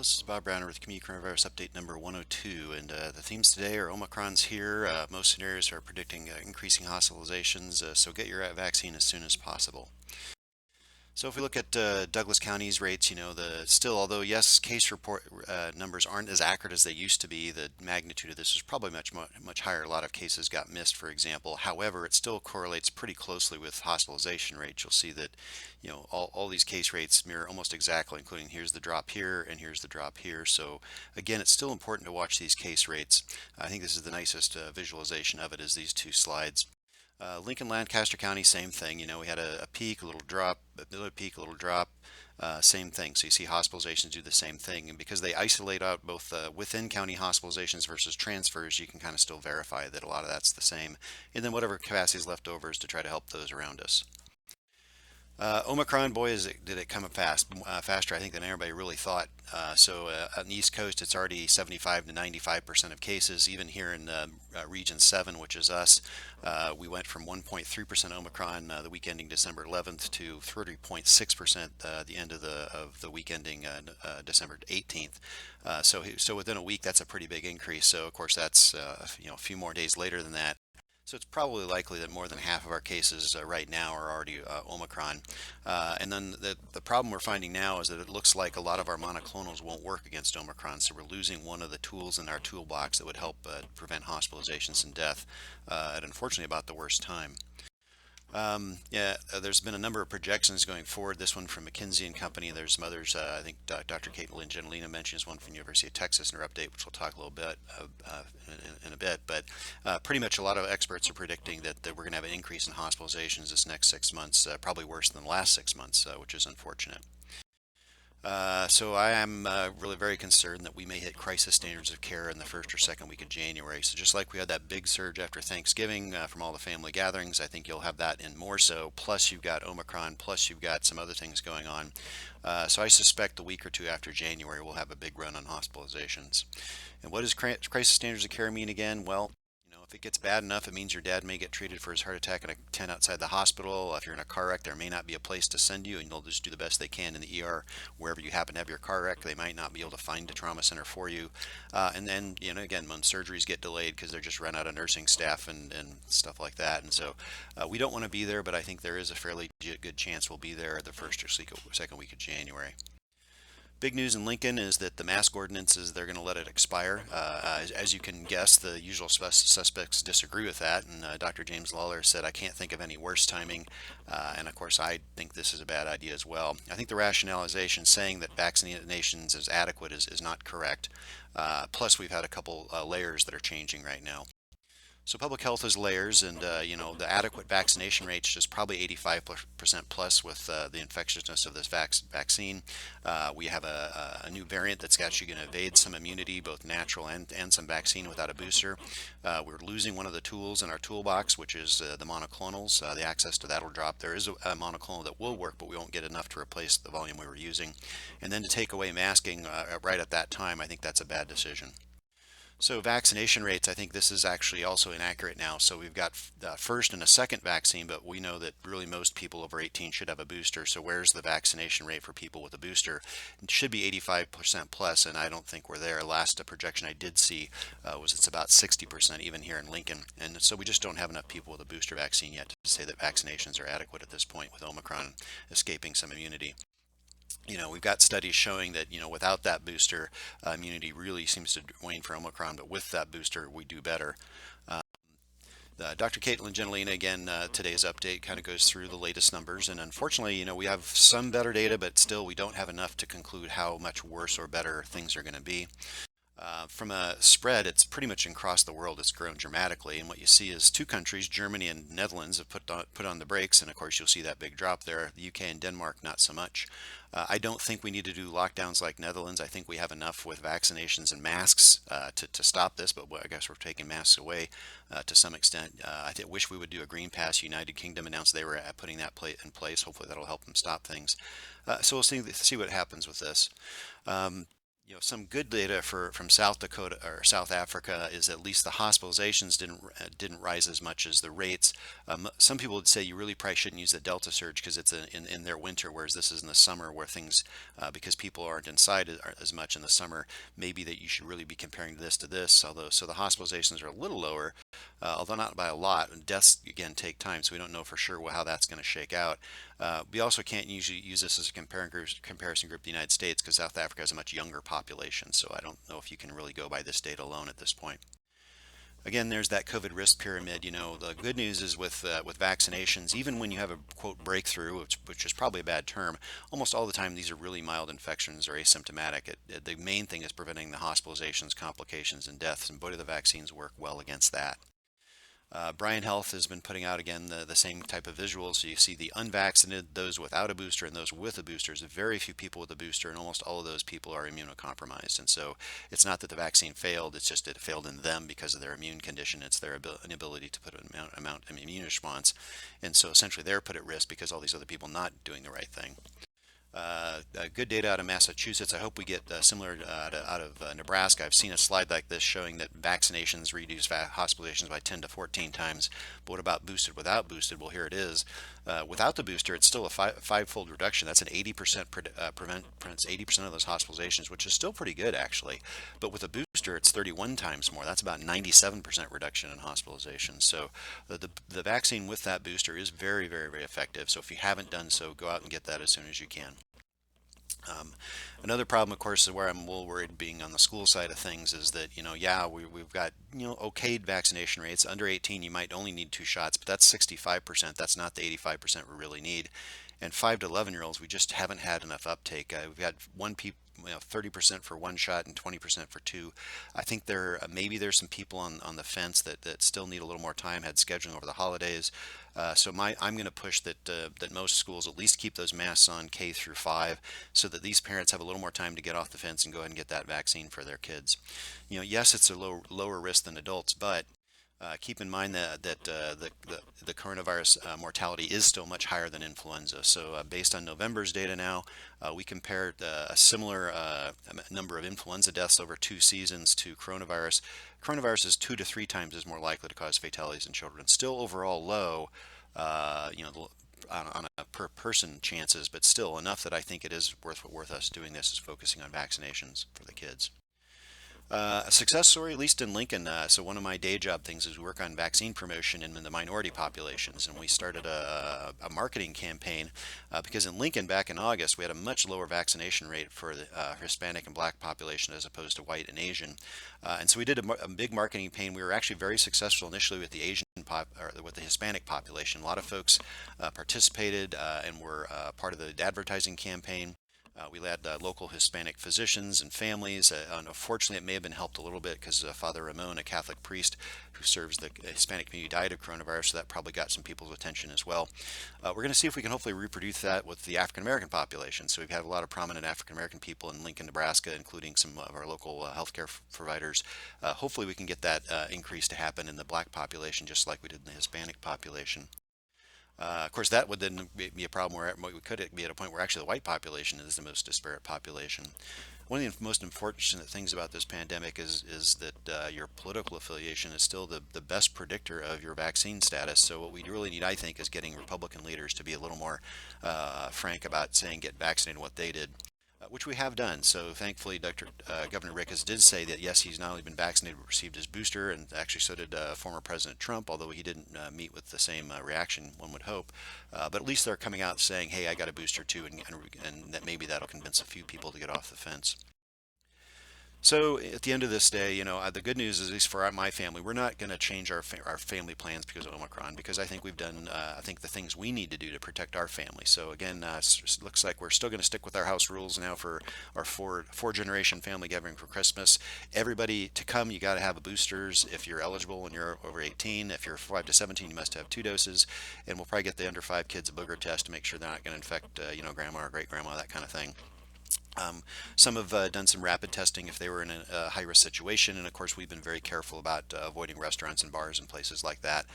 This is Bob Browner with Community Coronavirus Update number 102, and the themes today are Omicron's here. Most scenarios are predicting increasing hospitalizations, so get your vaccine as soon as possible. So if we look at Douglas County's rates, although yes, case report numbers aren't as accurate as they used to be, the magnitude of this is probably much higher. A lot of cases got missed, for example. However, it still correlates pretty closely with hospitalization rates. You'll see that, all these case rates mirror almost exactly, including here's the drop here and here's the drop here. So again, it's still important to watch these case rates. I think this is the nicest visualization of it is these two slides. Lincoln, Lancaster County, same thing. We had a peak, a little drop, another peak, a little drop, same thing. So you see hospitalizations do the same thing. And because they isolate out both within county hospitalizations versus transfers, you can kind of still verify that a lot of that's the same. And then whatever capacity is left over is to try to help those around us. Omicron, boy, did it come faster, I think, than everybody really thought. On the East Coast, it's already 75 to 95% of cases. Even here in Region 7, which is us, we went from 1.3% Omicron the week ending December 11th to 30.6% the end of the week ending December 18th. So within a week, that's a pretty big increase. So of course, that's a few more days later than that. So it's probably likely that more than half of our cases right now are already Omicron. And then the problem we're finding now is that it looks like a lot of our monoclonals won't work against Omicron. So we're losing one of the tools in our toolbox that would help prevent hospitalizations and death at unfortunately about the worst time. There's been a number of projections going forward. This one from McKinsey and Company. There's some others. I think Dr. Caitlin Genelina mentions one from the University of Texas in her update, which we'll talk a little bit in a bit. But pretty much a lot of experts are predicting that we're going to have an increase in hospitalizations this next 6 months, probably worse than the last 6 months, which is unfortunate. So I am really very concerned that we may hit crisis standards of care in the first or second week of January. So just like we had that big surge after Thanksgiving from all the family gatherings, I think you'll have that and more so. Plus you've got Omicron, plus you've got some other things going on. So I suspect a week or two after January we'll have a big run on hospitalizations. And what does crisis standards of care mean again? Well, if it gets bad enough, it means your dad may get treated for his heart attack in a tent outside the hospital. If you're in a car wreck, there may not be a place to send you, and they'll just do the best they can in the ER wherever you happen to have your car wreck. They might not be able to find a trauma center for you. And then, again, when surgeries get delayed because they're just run out of nursing staff and stuff like that. And so we don't want to be there, but I think there is a fairly good chance we'll be there the first or second week of January. Big news in Lincoln is that the mask ordinances, they're going to let it expire. As you can guess, the usual suspects disagree with that, and Dr. James Lawler said, I can't think of any worse timing, and of course I think this is a bad idea as well. I think the rationalization saying that vaccinations is adequate is not correct. Plus we've had a couple layers that are changing right now. So public health is layers, and the adequate vaccination rate is just probably 85% plus with the infectiousness of this vaccine. We have a new variant that's actually going to evade some immunity, both natural and some vaccine without a booster. We're losing one of the tools in our toolbox, which is the monoclonals. The access to that will drop. There is a monoclonal that will work, but we won't get enough to replace the volume we were using. And then to take away masking right at that time, I think that's a bad decision. So vaccination rates, I think this is actually also inaccurate now. So we've got first and a second vaccine, but we know that really most people over 18 should have a booster. So where's the vaccination rate for people with a booster? It should be 85% plus, and I don't think we're there. Last projection I did see was it's about 60% even here in Lincoln. And so we just don't have enough people with a booster vaccine yet to say that vaccinations are adequate at this point with Omicron escaping some immunity. We've got studies showing that, without that booster, immunity really seems to wane for Omicron, but with that booster, we do better. Dr. Caitlin Genelina, again, today's update kind of goes through the latest numbers, and unfortunately, we have some better data, but still we don't have enough to conclude how much worse or better things are going to be. From a spread, it's pretty much across the world. It's grown dramatically, and what you see is two countries, Germany and Netherlands, have put on the brakes, and of course you'll see that big drop there. The UK and Denmark, not so much. I don't think we need to do lockdowns like Netherlands. I think we have enough with vaccinations and masks to stop this, but I guess we're taking masks away to some extent. I wish we would do a green pass. United Kingdom announced they were putting that in place. Hopefully that'll help them stop things. So we'll see what happens with this. Some good data from South Dakota or South Africa is at least the hospitalizations didn't rise as much as the rates. Some people would say you really probably shouldn't use the Delta surge because it's in their winter, whereas this is in the summer where things, because people aren't inside as much in the summer, maybe that you should really be comparing this to this. Although, so the hospitalizations are a little lower, although not by a lot. And deaths again take time, so we don't know for sure how that's going to shake out. We also can't usually use this as a comparison group, the United States, because South Africa has a much younger population. So I don't know if you can really go by this data alone at this point. Again, there's that COVID risk pyramid. The good news is with vaccinations, even when you have a quote breakthrough, which is probably a bad term, almost all the time these are really mild infections or asymptomatic. The main thing is preventing the hospitalizations, complications, and deaths, and both of the vaccines work well against that. Brian Health has been putting out again the same type of visuals. So you see the unvaccinated, those without a booster, and those with a booster. There's very few people with a booster, and almost all of those people are immunocompromised. And so it's not that the vaccine failed; it's just it failed in them because of their immune condition. It's their inability to put an amount of immune response, and so essentially they're put at risk because all these other people not doing the right thing. Good data out of Massachusetts. I hope we get similar out of Nebraska. I've seen a slide like this showing that vaccinations reduce hospitalizations by 10 to 14 times. But what about boosted without boosted? Well, here it is. Without the booster, it's still a five-fold reduction. That's an 80% prevents 80% of those hospitalizations, which is still pretty good actually. But with a booster, it's 31 times more. That's about 97% reduction in hospitalizations. So the vaccine with that booster is very, very, very effective. So if you haven't done so, go out and get that as soon as you can. Um, Another problem, of course, is where I'm a little worried being on the school side of things is that, yeah, we've got, okayed vaccination rates. Under 18, you might only need two shots, but that's 65%. That's not the 85% we really need. And 5 to 11-year-olds, we just haven't had enough uptake. We've had 30% for one shot and 20% for two. I think maybe there's some people on the fence that still need a little more time, had scheduling over the holidays. So I'm going to push that most schools at least keep those masks on K through 5, so that these parents have a little more time to get off the fence and go ahead and get that vaccine for their kids. Yes, it's a lower risk than adults, but keep in mind the coronavirus mortality is still much higher than influenza. So based on November's data now, we compared a similar number of influenza deaths over 2 seasons to coronavirus. Coronavirus is 2 to 3 times as more likely to cause fatalities in children. Still overall low, on a per person chances, but still enough that I think it is worth us doing this, is focusing on vaccinations for the kids. A success story, at least in Lincoln. So one of my day job things is work on vaccine promotion in the minority populations, and we started a marketing campaign because in Lincoln back in August we had a much lower vaccination rate for the Hispanic and Black population as opposed to white and Asian, and so we did a big marketing campaign. We were actually very successful initially with the Asian or with the Hispanic population. A lot of folks participated and were part of the advertising campaign. We had local Hispanic physicians and families. Unfortunately, it may have been helped a little bit because Father Ramon, a Catholic priest who serves the Hispanic community, died of coronavirus, so that probably got some people's attention as well. We're going to see if we can hopefully reproduce that with the African American population. So we've had a lot of prominent African American people in Lincoln, Nebraska, including some of our local healthcare providers. Hopefully, we can get that increase to happen in the Black population, just like we did in the Hispanic population. Of course, that would then be a problem where we could be at a point where actually the white population is the most disparate population. One of the most unfortunate things about this pandemic is that your political affiliation is still the best predictor of your vaccine status. So what we really need, I think, is getting Republican leaders to be a little more frank about saying get vaccinated, what they did. Which we have done. So thankfully, Governor Ricketts did say that yes, he's not only been vaccinated but received his booster, and actually so did former President Trump, although he didn't meet with the same reaction one would hope. But at least they're coming out saying, hey, I got a booster too, and that maybe that'll convince a few people to get off the fence. So at the end of this day, the good news is, at least for my family, we're not going to change our family plans because of Omicron, because I think we've done, I think the things we need to do to protect our family. So again, looks like we're still going to stick with our house rules now for our four generation family gathering for Christmas. Everybody to come, you got to have a boosters if you're eligible and you're over 18. If you're 5 to 17, you must have 2 doses, and we'll probably get the under 5 kids a booger test to make sure they're not going to infect, grandma or great grandma, that kind of thing. Some have done some rapid testing if they were in a high-risk situation, and of course we've been very careful about avoiding restaurants and bars and places like that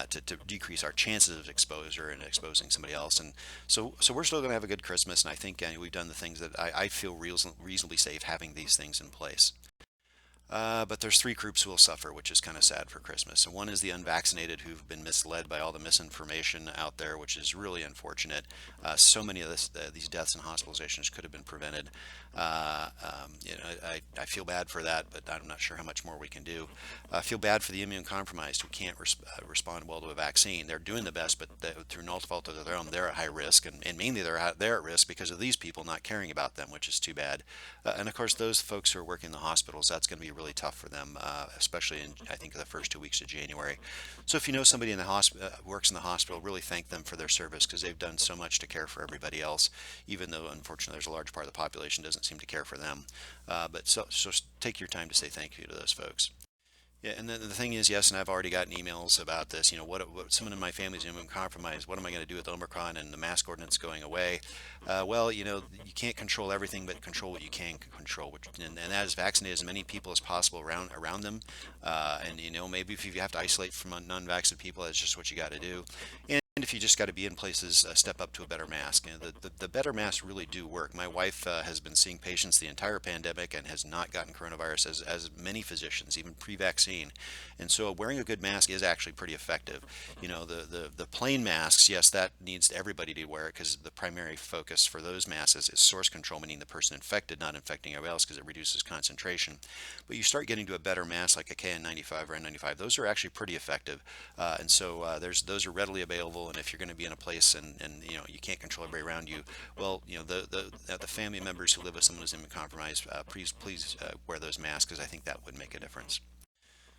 to decrease our chances of exposure and exposing somebody else. And so we're still going to have a good Christmas, and I think we've done the things that I feel reasonably safe having these things in place. But there's three groups who will suffer, which is kind of sad for Christmas. And one is the unvaccinated who've been misled by all the misinformation out there, which is really unfortunate. So many of these deaths and hospitalizations could have been prevented. I feel bad for that, but I'm not sure how much more we can do. I feel bad for the immune compromised who can't respond well to a vaccine. They're doing the best, but through no fault of their own, they're at high risk, and mainly they're at risk because of these people not caring about them, which is too bad. And of course, those folks who are working in the hospitals, that's going to be really tough for them, especially in, I think, the first 2 weeks of January. So if you know somebody in the hospital works in the hospital, really thank them for their service because they've done so much to care for everybody else, even though unfortunately there's a large part of the population doesn't seem to care for them. But take your time to say thank you to those folks. Yeah, and then the thing is, yes, and I've already gotten emails about this. What someone in my family is immunocompromised. What am I going to do with Omicron and the mask ordinance going away? Well, you can't control everything, but control what you can control, and that is vaccinate as many people as possible around them. And maybe if you have to isolate from non-vaccinated people, that's just what you got to do. And if you just got to be in places, step up to a better mask. The better masks really do work. My wife has been seeing patients the entire pandemic and has not gotten coronavirus, as many physicians, even pre-vaccine. And so wearing a good mask is actually pretty effective. The plain masks, yes, that needs everybody to wear it because the primary focus for those masks is source control, meaning the person infected not infecting everybody else because it reduces concentration. But you start getting to a better mask like a KN95 or N95, those are actually pretty effective. And so those are readily available. And if you're going to be in a place and you can't control everybody around you, well, the family members who live with someone who's immunocompromised, please wear those masks because I think that would make a difference.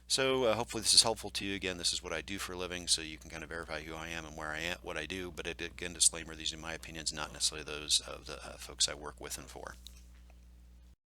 So hopefully this is helpful to you. Again, this is what I do for a living, so you can kind of verify who I am and where I am, what I do. But again, disclaimer: these are my opinions, not necessarily those of the folks I work with and for.